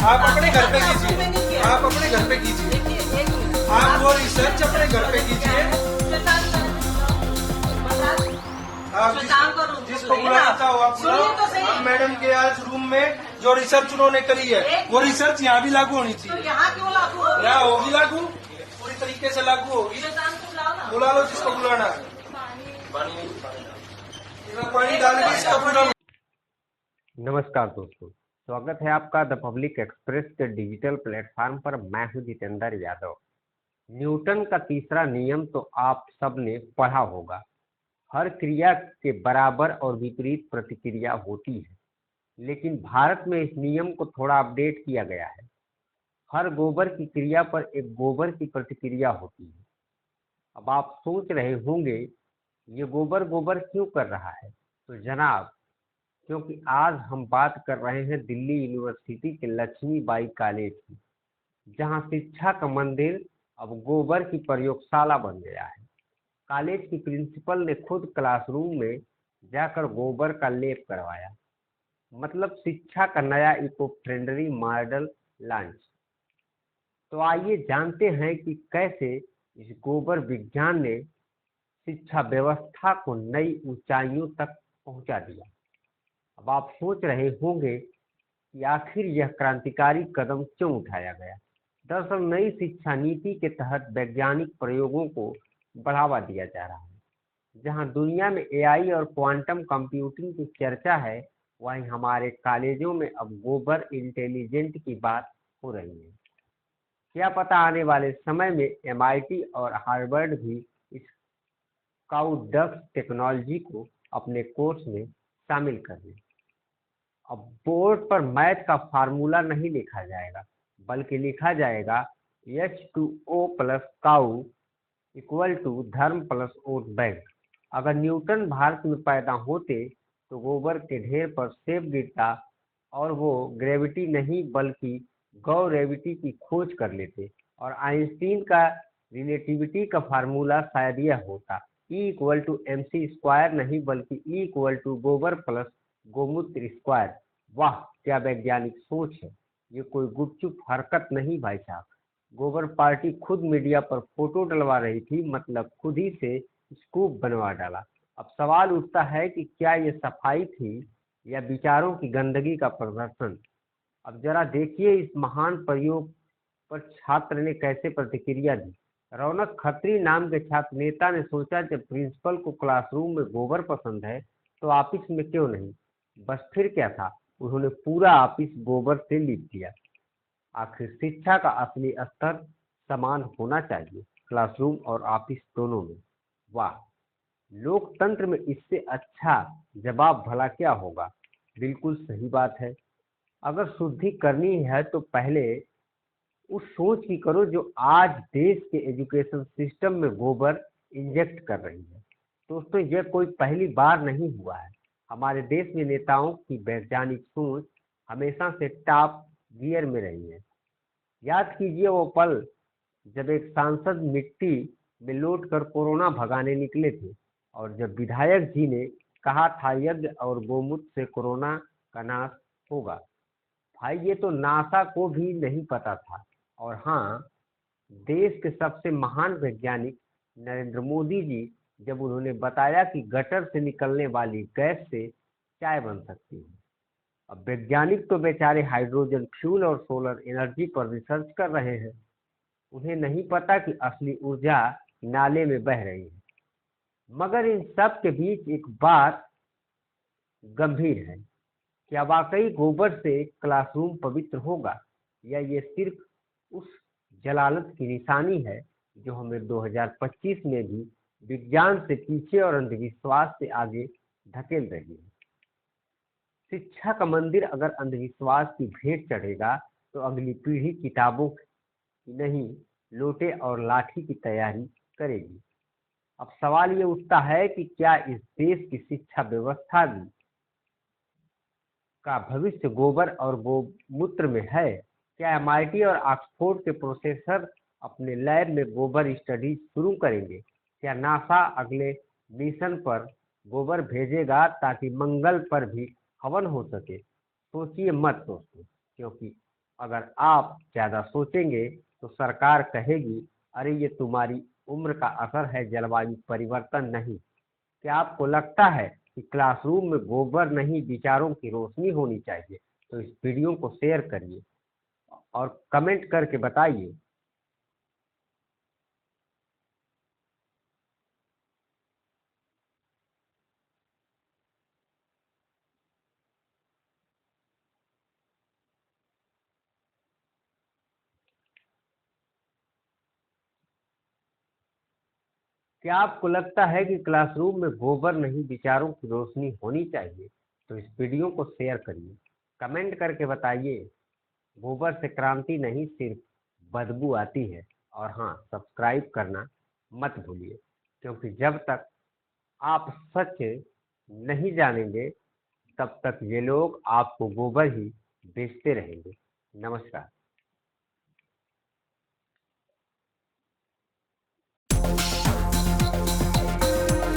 आप अपने घर पे कीजिए, आप अपने घर पे कीजिए, आप वो रिसर्च अपने घर पे कीजिए। आप जिसको बुलाना चाहो आप बुलाओ। अब मैडम के आज रूम में जो रिसर्च उन्होंने करी है वो रिसर्च यहाँ भी लागू होनी चाहिए। यहाँ क्यों लागू होगी? यहाँ होगी लागू, पूरी तरीके से लागू होगी। बुला लो जिसको बुलाना है। पानी डाल के इसका पूरा। नमस्कार दोस्तों, स्वागत है आपका द पब्लिक एक्सप्रेस के डिजिटल प्लेटफॉर्म पर। मैं हूं जितेंद्र यादव। न्यूटन का तीसरा नियम तो आप सबने पढ़ा होगा। हर क्रिया के बराबर और विपरीत प्रतिक्रिया होती है, लेकिन भारत में इस नियम को थोड़ा अपडेट किया गया है। हर गोबर की क्रिया पर एक गोबर की प्रतिक्रिया होती है। अब आप सोच रहे होंगे ये गोबर गोबर क्यों कर रहा है? तो जनाब, क्योंकि आज हम बात कर रहे हैं दिल्ली यूनिवर्सिटी के लक्ष्मीबाई कॉलेज की, जहां शिक्षा का मंदिर अब गोबर की प्रयोगशाला बन गया है। कॉलेज की प्रिंसिपल ने खुद क्लासरूम में जाकर गोबर का लेप करवाया। मतलब शिक्षा का नया इको फ्रेंडली मॉडल लॉन्च। तो आइए जानते हैं कि कैसे इस गोबर विज्ञान ने शिक्षा व्यवस्था को नई ऊंचाइयों तक पहुंचा दिया। अब आप सोच रहे होंगे कि आखिर यह क्रांतिकारी कदम क्यों उठाया गया। दरअसल नई शिक्षा नीति के तहत वैज्ञानिक प्रयोगों को बढ़ावा दिया जा रहा है। जहां दुनिया में एआई और क्वांटम कंप्यूटिंग की चर्चा है, वहीं हमारे कॉलेजों में अब गोबर इंटेलिजेंट की बात हो रही है। क्या पता आने वाले समय में एमआईटी और हार्वर्ड भी इस काउडक्ट टेक्नोलॉजी को अपने कोर्स में शामिल कर लें। अब बोर्ड पर मैथ का फार्मूला नहीं लिखा जाएगा, बल्कि लिखा जाएगा H2O plus cow equal to धर्म प्लस वोट बैंक। अगर न्यूटन भारत में पैदा होते तो गोबर के ढेर पर सेब गिरता और वो ग्रेविटी नहीं बल्कि ग्रेविटी की खोज कर लेते। और आइंस्टीन का रिलेटिविटी का फार्मूला शायद यह होता E इक्वल टू mc² नहीं बल्कि E इक्वल टू गोबर प्लस गोमूत्र स्क्वायर। वाह, क्या वैज्ञानिक सोच है। ये कोई गुपचुप हरकत नहीं भाई साहब। गोबर पार्टी खुद मीडिया पर फोटो डलवा रही थी, मतलब खुद ही से स्कूप बनवा डाला। अब सवाल उठता है कि क्या ये सफाई थी या विचारों की गंदगी का प्रदर्शन। अब जरा देखिए इस महान प्रयोग पर छात्र ने कैसे प्रतिक्रिया दी। रौनक खत्री नाम के छात्र नेता ने सोचा, जब प्रिंसिपल को क्लासरूम में गोबर पसंद है तो ऑफिस में क्यों नहीं। बस फिर क्या था, उन्होंने पूरा ऑफिस गोबर से लिप दिया। आखिर शिक्षा का असली स्तर समान होना चाहिए, क्लासरूम और ऑफिस दोनों में। वाह, लोकतंत्र में इससे अच्छा जवाब भला क्या होगा। बिल्कुल सही बात है। अगर शुद्धि करनी है तो पहले उस सोच की करो जो आज देश के एजुकेशन सिस्टम में गोबर इंजेक्ट कर रही है। दोस्तों, यह कोई पहली बार नहीं हुआ है। हमारे देश में नेताओं की वैज्ञानिक सोच हमेशा से टॉप गियर में रही है। याद कीजिए वो पल जब एक सांसद मिट्टी में लौट कर कोरोना भगाने निकले थे, और जब विधायक जी ने कहा था यज्ञ और गोमूत्र से कोरोना का नाश होगा। भाई, ये तो नासा को भी नहीं पता था। और हाँ, देश के सबसे महान वैज्ञानिक नरेंद्र मोदी जी, जब उन्होंने बताया कि गटर से निकलने वाली गैस से चाय बन सकती है। अब वैज्ञानिक तो बेचारे हाइड्रोजन फ्यूल और सोलर एनर्जी पर रिसर्च कर रहे हैं। उन्हें नहीं पता कि असली ऊर्जा नाले में बह रही है। मगर इन सब के बीच एक बात गंभीर है। क्या वाकई गोबर से क्लासरूम पवित्र होगा, या ये सिर्फ उस जलालत की निशानी है जो हमें 2025 में भी विज्ञान से पीछे और अंधविश्वास से आगे धकेल रही है। शिक्षा का मंदिर अगर अंधविश्वास की भेंट चढ़ेगा तो अगली पीढ़ी किताबों की नहीं, लोटे और लाठी की तैयारी करेगी। अब सवाल ये उठता है कि क्या इस देश की शिक्षा व्यवस्था भी का भविष्य गोबर और गोमूत्र में है। क्या एमआईटी और ऑक्सफोर्ड के प्रोफेसर अपने लैब में गोबर स्टडी शुरू करेंगे? क्या नासा अगले मिशन पर गोबर भेजेगा ताकि मंगल पर भी हवन हो सके? सोचिए मत दोस्तों, क्योंकि अगर आप ज़्यादा सोचेंगे तो सरकार कहेगी अरे ये तुम्हारी उम्र का असर है, जलवायु परिवर्तन नहीं। क्या आपको लगता है कि क्लासरूम में गोबर नहीं विचारों की रोशनी होनी चाहिए? तो इस वीडियो को शेयर करिए और कमेंट करके बताइए। क्या आपको लगता है कि क्लासरूम में गोबर नहीं विचारों की रोशनी होनी चाहिए? तो इस वीडियो को शेयर करिए, कमेंट करके बताइए। गोबर से क्रांति नहीं, सिर्फ बदबू आती है। और हाँ, सब्सक्राइब करना मत भूलिए, क्योंकि जब तक आप सच नहीं जानेंगे तब तक ये लोग आपको गोबर ही बेचते रहेंगे। नमस्कार।